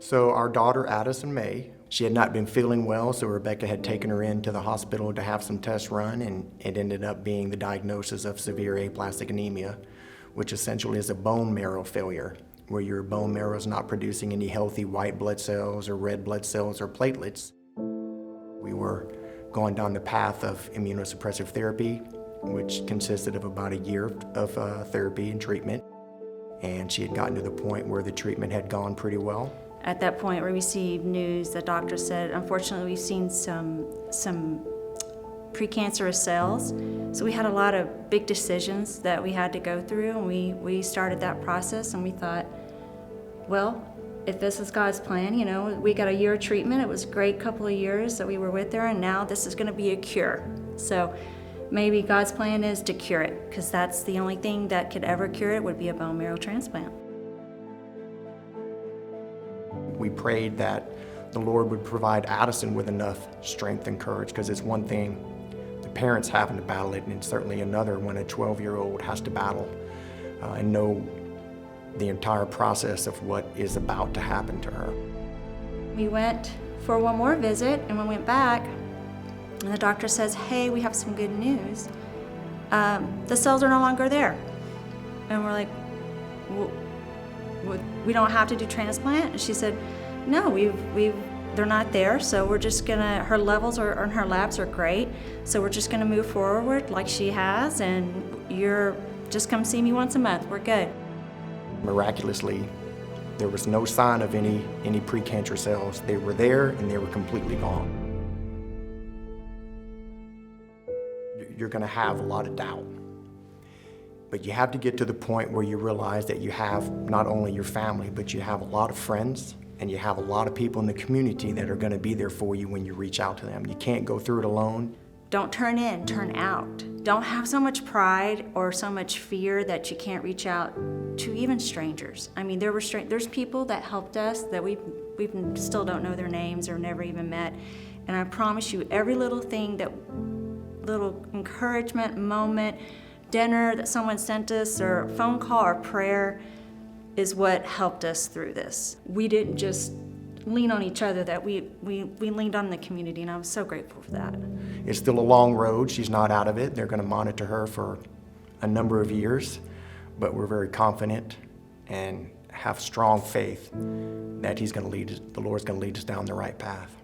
So our daughter, Addison May, she had not been feeling well, so Rebecca had taken her into the hospital to have some tests run, and it ended up being the diagnosis of severe aplastic anemia, which essentially is a bone marrow failure, where your bone marrow is not producing any healthy white blood cells or red blood cells or platelets. We were going down the path of immunosuppressive therapy, which consisted of about a year of therapy and treatment, and she had gotten to the point where the treatment had gone pretty well. At that point, we received news. The doctor said, unfortunately, we've seen some precancerous cells. So we had a lot of big decisions that we had to go through, and we started that process, and we thought, well, if this is God's plan, you know, we got a year of treatment. It was a great couple of years that we were with her, and now this is going to be a cure. So maybe God's plan is to cure it, because that's the only thing that could ever cure it would be a bone marrow transplant. We prayed that the Lord would provide Addison with enough strength and courage, because it's one thing the parents having to battle it, and it's certainly another when a 12-year-old has to battle and know the entire process of what is about to happen to her. We went for one more visit, and we went back, and the doctor says, hey, we have some good news. The cells are no longer there. And we're like, we don't have to do transplant? And she said, no, they're not there, so we're just gonna, her levels are, and her labs are great, so we're just gonna move forward like she has, and you're just come see me once a month, we're good. Miraculously, there was no sign of any precancer cells. They were there and they were completely gone. You're gonna have a lot of doubt. But you have to get to the point where you realize that you have not only your family, but you have a lot of friends, and you have a lot of people in the community that are gonna be there for you when you reach out to them. You can't go through it alone. Don't turn in, turn out. Don't have so much pride or so much fear that you can't reach out to even strangers. I mean, there's people that helped us that we still don't know their names or never even met. And I promise you, every little thing, that little encouragement moment, dinner that someone sent us, or phone call or prayer, is what helped us through this. We didn't just lean on each other, that we leaned on the community, and I was so grateful for that. It's still a long road. She's not out of it. They're gonna monitor her for a number of years, but we're very confident and have strong faith that the Lord's gonna lead us down the right path.